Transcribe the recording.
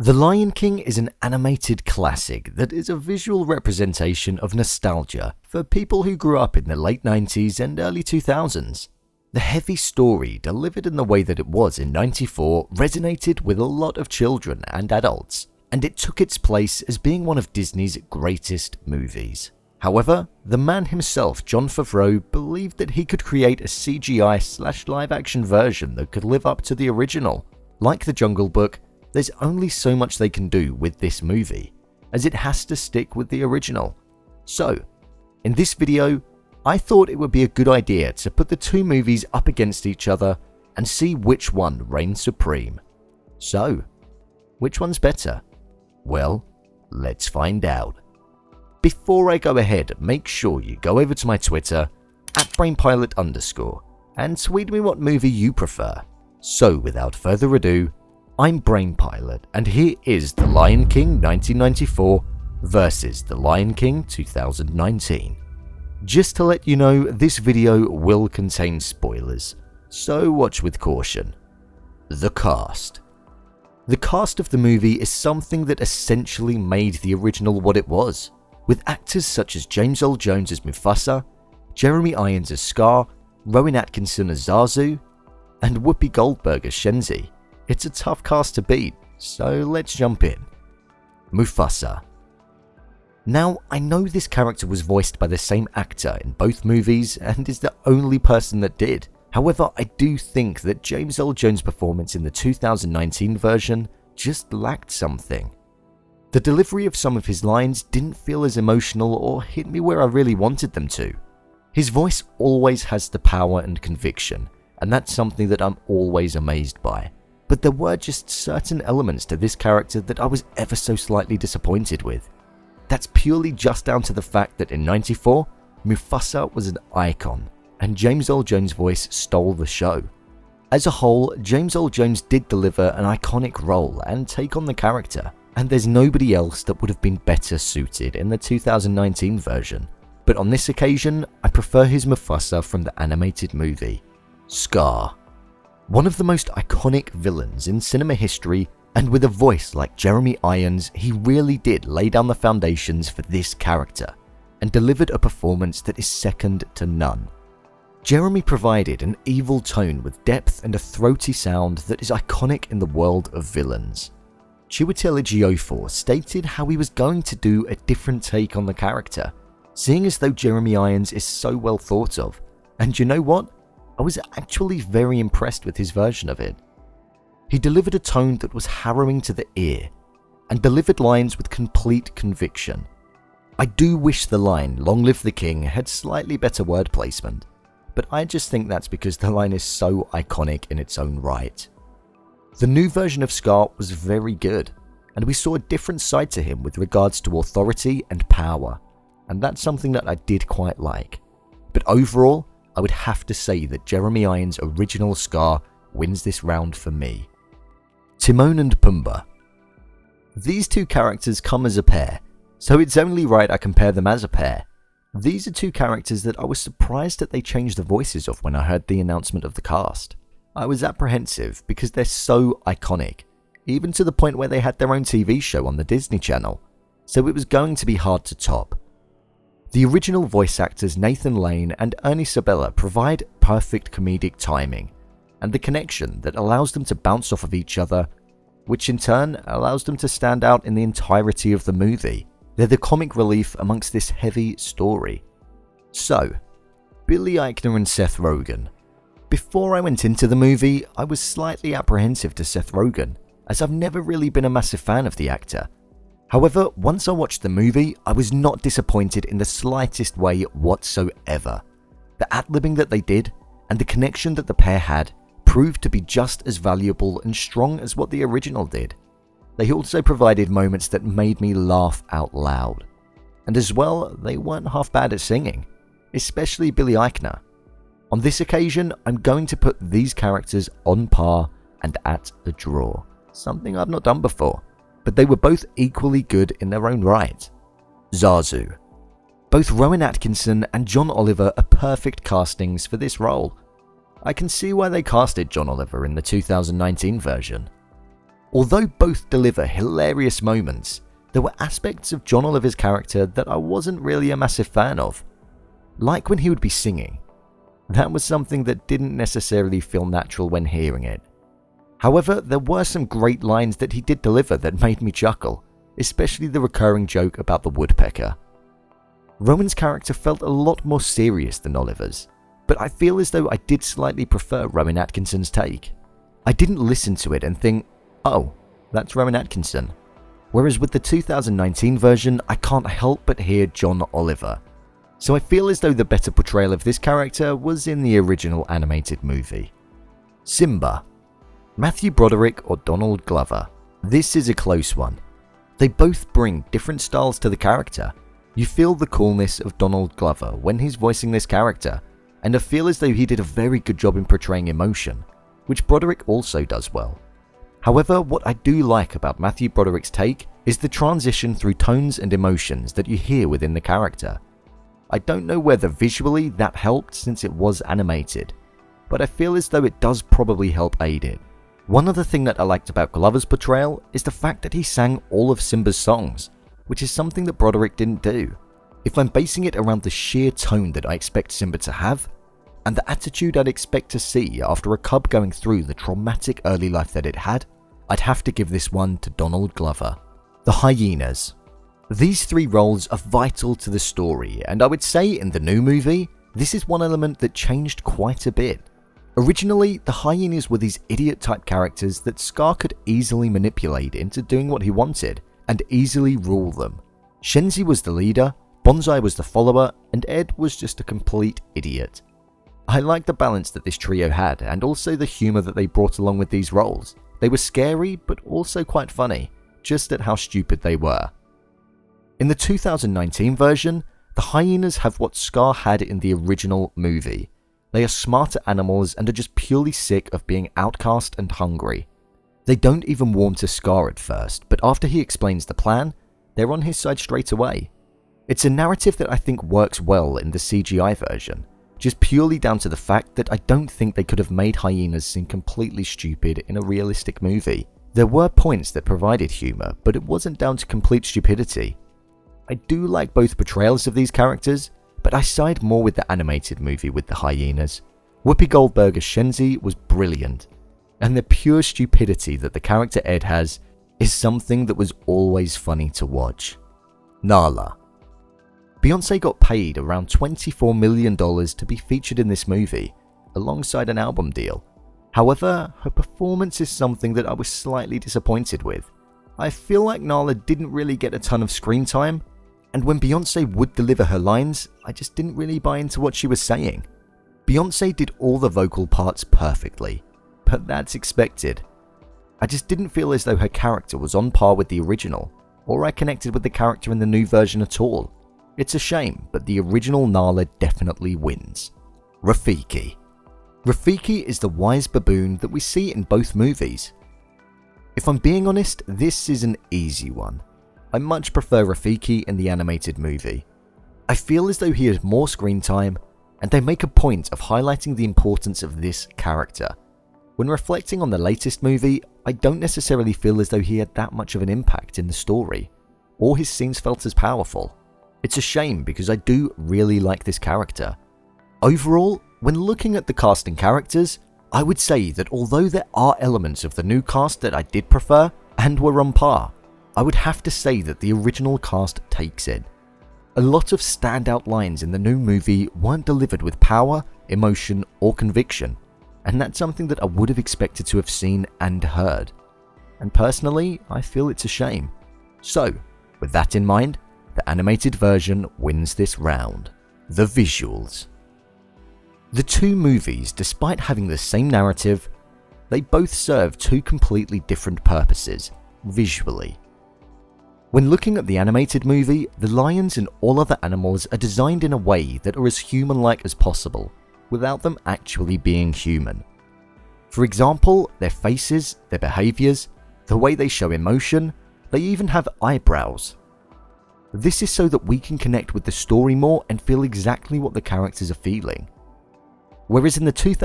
The Lion King is an animated classic that is a visual representation of nostalgia for people who grew up in the late 90s and early 2000s. The heavy story, delivered in the way that it was in '94, resonated with a lot of children and adults, and it took its place as being one of Disney's greatest movies. However, the man himself, Jon Favreau, believed that he could create a CGI/live-action version that could live up to the original. Like The Jungle Book, there's only so much they can do with this movie, as it has to stick with the original. So, in this video, I thought it would be a good idea to put the two movies up against each other and see which one reigns supreme. So, which one's better? Well, let's find out. Before I go ahead, make sure you go over to my Twitter, @BrainPilot_, and tweet me what movie you prefer. So without further ado, I'm BrainPilot, and here is The Lion King 1994 versus The Lion King 2019. Just to let you know, this video will contain spoilers, so watch with caution. The cast. The cast of the movie is something that essentially made the original what it was, with actors such as James Earl Jones as Mufasa, Jeremy Irons as Scar, Rowan Atkinson as Zazu, and Whoopi Goldberg as Shenzi. It's a tough cast to beat, so let's jump in. Mufasa. Now, I know this character was voiced by the same actor in both movies and is the only person that did. However, I do think that James Earl Jones' performance in the 2019 version just lacked something. The delivery of some of his lines didn't feel as emotional or hit me where I really wanted them to. His voice always has the power and conviction, and that's something that I'm always amazed by. But there were just certain elements to this character that I was ever so slightly disappointed with. That's purely just down to the fact that in '94, Mufasa was an icon, and James Earl Jones' voice stole the show. As a whole, James Earl Jones did deliver an iconic role and take on the character, and there's nobody else that would have been better suited in the 2019 version. But on this occasion, I prefer his Mufasa from the animated movie. Scar. One of the most iconic villains in cinema history, and with a voice like Jeremy Irons, he really did lay down the foundations for this character, and delivered a performance that is second to none. Jeremy provided an evil tone with depth and a throaty sound that is iconic in the world of villains. Chiwetel Ejiofor stated how he was going to do a different take on the character, seeing as though Jeremy Irons is so well thought of, and you know what? I was actually very impressed with his version of it. He delivered a tone that was harrowing to the ear, and delivered lines with complete conviction. I do wish the line, "Long live the King," had slightly better word placement, but I just think that's because the line is so iconic in its own right. The new version of Scar was very good, and we saw a different side to him with regards to authority and power, and that's something that I did quite like. But overall, I would have to say that Jeremy Irons' original Scar wins this round for me. Timon and Pumbaa. These two characters come as a pair, so it's only right I compare them as a pair. These are two characters that I was surprised that they changed the voices of when I heard the announcement of the cast. I was apprehensive because they're so iconic, even to the point where they had their own TV show on the Disney Channel, so it was going to be hard to top. The original voice actors Nathan Lane and Ernie Sabella provide perfect comedic timing, and the connection that allows them to bounce off of each other, which in turn allows them to stand out in the entirety of the movie. They're the comic relief amongst this heavy story. So, Billy Eichner and Seth Rogen. Before I went into the movie, I was slightly apprehensive to Seth Rogen, as I've never really been a massive fan of the actor. However, once I watched the movie, I was not disappointed in the slightest way whatsoever. The ad-libbing that they did, and the connection that the pair had, proved to be just as valuable and strong as what the original did. They also provided moments that made me laugh out loud. And as well, they weren't half bad at singing, especially Billy Eichner. On this occasion, I'm going to put these characters on par and at a draw, something I've not done before, but they were both equally good in their own right. Zazu. Both Rowan Atkinson and John Oliver are perfect castings for this role. I can see why they casted John Oliver in the 2019 version. Although both deliver hilarious moments, there were aspects of John Oliver's character that I wasn't really a massive fan of. Like when he would be singing. That was something that didn't necessarily feel natural when hearing it. However, there were some great lines that he did deliver that made me chuckle, especially the recurring joke about the woodpecker. Rowan's character felt a lot more serious than Oliver's, but I feel as though I did slightly prefer Rowan Atkinson's take. I didn't listen to it and think, oh, that's Rowan Atkinson. Whereas with the 2019 version, I can't help but hear John Oliver. So I feel as though the better portrayal of this character was in the original animated movie. Simba. Matthew Broderick or Donald Glover. This is a close one. They both bring different styles to the character. You feel the coolness of Donald Glover when he's voicing this character, and I feel as though he did a very good job in portraying emotion, which Broderick also does well. However, what I do like about Matthew Broderick's take is the transition through tones and emotions that you hear within the character. I don't know whether visually that helped since it was animated, but I feel as though it does probably help aid it. One other thing that I liked about Glover's portrayal is the fact that he sang all of Simba's songs, which is something that Broderick didn't do. If I'm basing it around the sheer tone that I expect Simba to have, and the attitude I'd expect to see after a cub going through the traumatic early life that it had, I'd have to give this one to Donald Glover. The Hyenas. These three roles are vital to the story, and I would say in the new movie, this is one element that changed quite a bit. Originally, the Hyenas were these idiot-type characters that Scar could easily manipulate into doing what he wanted, and easily rule them. Shenzi was the leader, Bonsai was the follower, and Ed was just a complete idiot. I like the balance that this trio had, and also the humour that they brought along with these roles. They were scary, but also quite funny, just at how stupid they were. In the 2019 version, the Hyenas have what Scar had in the original movie. They are smarter animals and are just purely sick of being outcast and hungry. They don't even warm to Scar at first, but after he explains the plan, they're on his side straight away. It's a narrative that I think works well in the CGI version, just purely down to the fact that I don't think they could have made hyenas seem completely stupid in a realistic movie. There were points that provided humour, but it wasn't down to complete stupidity. I do like both portrayals of these characters, but I side more with the animated movie with the hyenas. Whoopi Goldberg as Shenzi was brilliant, and the pure stupidity that the character Ed has is something that was always funny to watch. Nala. Beyonce got paid around $24 million to be featured in this movie, alongside an album deal. However, her performance is something that I was slightly disappointed with. I feel like Nala didn't really get a ton of screen time, and when Beyonce would deliver her lines, I just didn't really buy into what she was saying. Beyonce did all the vocal parts perfectly, but that's expected. I just didn't feel as though her character was on par with the original, or I connected with the character in the new version at all. It's a shame, but the original Nala definitely wins. Rafiki. Rafiki is the wise baboon that we see in both movies. If I'm being honest, this is an easy one. I much prefer Rafiki in the animated movie. I feel as though he has more screen time, and they make a point of highlighting the importance of this character. When reflecting on the latest movie, I don't necessarily feel as though he had that much of an impact in the story, or his scenes felt as powerful. It's a shame because I do really like this character. Overall, when looking at the cast and characters, I would say that although there are elements of the new cast that I did prefer and were on par, I would have to say that the original cast takes it. A lot of standout lines in the new movie weren't delivered with power, emotion, or conviction, and that's something that I would have expected to have seen and heard. And personally, I feel it's a shame. So, with that in mind, the animated version wins this round. The visuals. The two movies, despite having the same narrative, they both serve two completely different purposes, visually. When looking at the animated movie, the lions and all other animals are designed in a way that are as human-like as possible, without them actually being human. For example, their faces, their behaviours, the way they show emotion, they even have eyebrows. This is so that we can connect with the story more and feel exactly what the characters are feeling. Whereas in the 2000